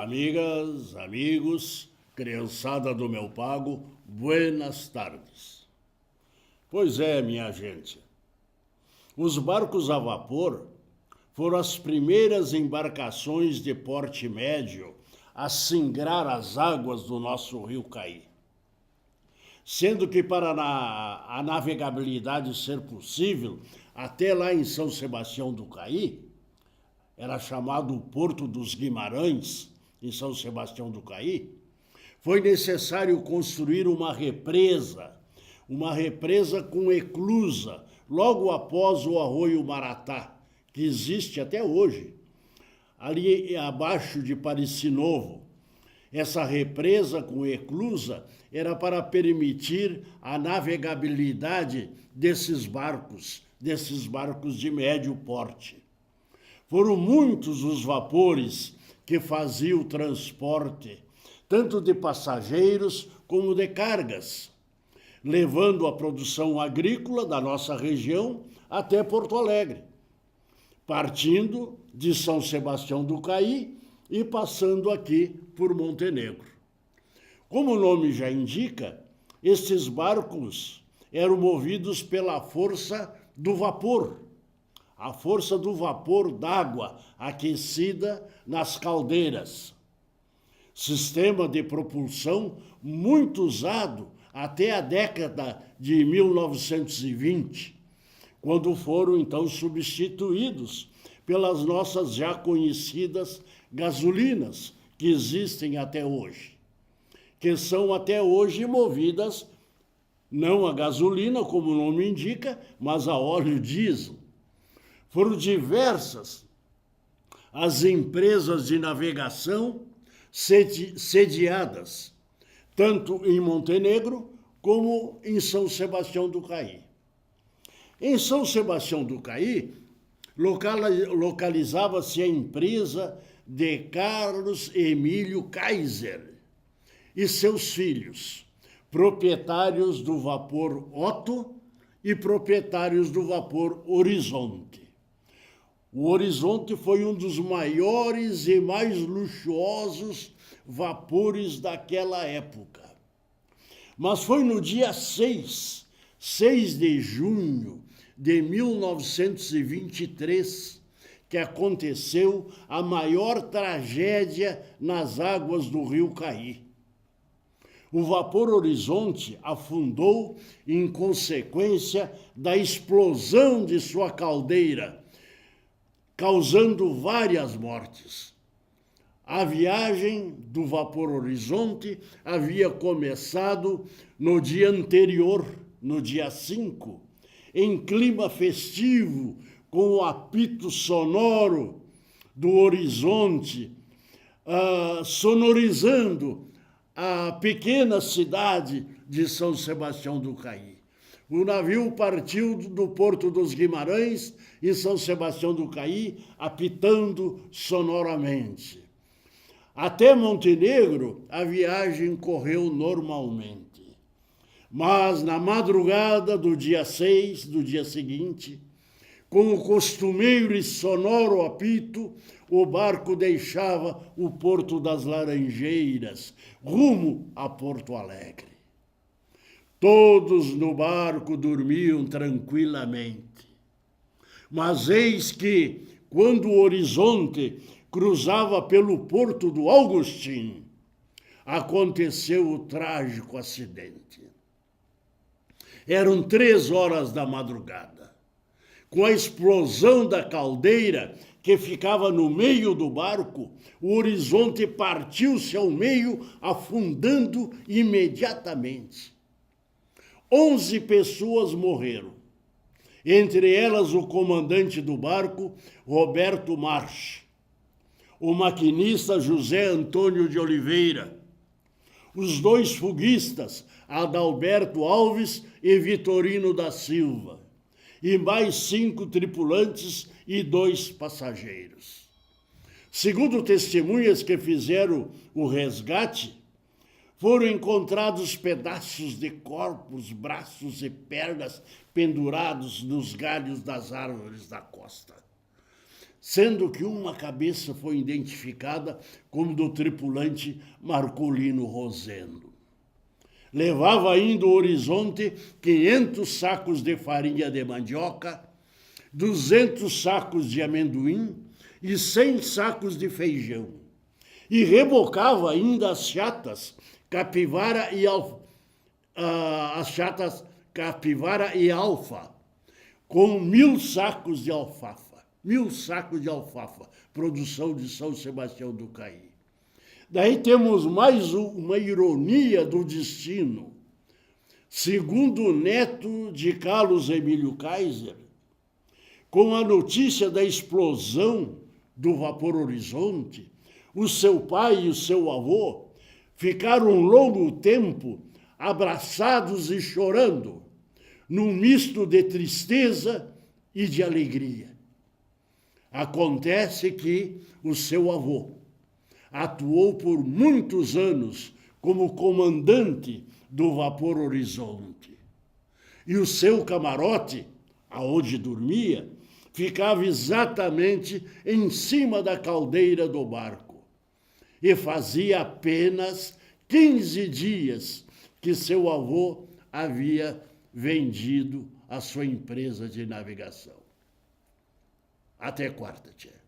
Amigas, amigos, criançada do meu pago, buenas tardes. Pois é, minha gente, os barcos a vapor foram as primeiras embarcações de porte médio a singrar as águas do nosso rio Caí. Sendo que para a navegabilidade ser possível, até lá em São Sebastião do Caí, era chamado o Porto dos Guimarães, em São Sebastião do Caí, foi necessário construir uma represa com eclusa, logo após o Arroio Maratá, que existe até hoje, ali abaixo de Pareci Novo. Essa represa com eclusa era para permitir a navegabilidade desses barcos de médio porte. Foram muitos os vapores que faziam o transporte, tanto de passageiros como de cargas, levando a produção agrícola da nossa região até Porto Alegre, partindo de São Sebastião do Caí e passando aqui por Montenegro. Como o nome já indica, estes barcos eram movidos pela força do vapor, a força do vapor d'água aquecida nas caldeiras. Sistema de propulsão muito usado até a década de 1920, quando foram então substituídos pelas nossas já conhecidas gasolinas, que existem até hoje, que são até hoje movidas não a gasolina, como o nome indica, mas a óleo diesel. Foram diversas as empresas de navegação sediadas, tanto em Montenegro como em São Sebastião do Caí. Em São Sebastião do Caí, localizava-se a empresa de Carlos Emílio Kaiser e seus filhos, proprietários do vapor Otto e proprietários do vapor Horizonte. O Horizonte foi um dos maiores e mais luxuosos vapores daquela época. Mas foi no dia 6 de junho de 1923, que aconteceu a maior tragédia nas águas do rio Caí. O vapor Horizonte afundou em consequência da explosão de sua caldeira, causando várias mortes. A viagem do vapor Horizonte havia começado no dia anterior, no dia 5, em clima festivo, com o apito sonoro do horizonte, sonorizando a pequena cidade de São Sebastião do Caí. O navio partiu do Porto dos Guimarães, em São Sebastião do Caí, apitando sonoramente. Até Montenegro, a viagem correu normalmente. Mas na madrugada do dia 6, do dia seguinte, com o costumeiro e sonoro apito, o barco deixava o Porto das Laranjeiras, rumo a Porto Alegre. Todos no barco dormiam tranquilamente. Mas eis que, quando o Horizonte cruzava pelo Porto do Augustin, aconteceu o trágico acidente. Eram 3 horas da madrugada. Com a explosão da caldeira que ficava no meio do barco, o Horizonte partiu-se ao meio, afundando imediatamente. 11 pessoas morreram, entre elas o comandante do barco, Roberto March, o maquinista José Antônio de Oliveira, os 2 foguistas, Adalberto Alves e Vitorino da Silva, e mais 5 tripulantes e 2 passageiros. Segundo testemunhas que fizeram o resgate, foram encontrados pedaços de corpos, braços e pernas pendurados nos galhos das árvores da costa. sendo que uma cabeça foi identificada como do tripulante Marcolino Rosendo. Levava ainda o horizonte 500 sacos de farinha de mandioca, 200 sacos de amendoim e 100 sacos de feijão. E rebocava ainda as chatas capivara e alfa, com 1.000 sacos de alfafa. 1.000 sacos de alfafa, produção de São Sebastião do Caí. Daí temos mais uma ironia do destino. Segundo o neto de Carlos Emílio Kaiser, com a notícia da explosão do vapor Horizonte, o seu pai e o seu avô ficaram um longo tempo abraçados e chorando, num misto de tristeza e de alegria. Acontece que o seu avô atuou por muitos anos como comandante do vapor Horizonte. E o seu camarote, aonde dormia, ficava exatamente em cima da caldeira do barco. E fazia apenas 15 dias que seu avô havia vendido a sua empresa de navegação. Até quarta, tia.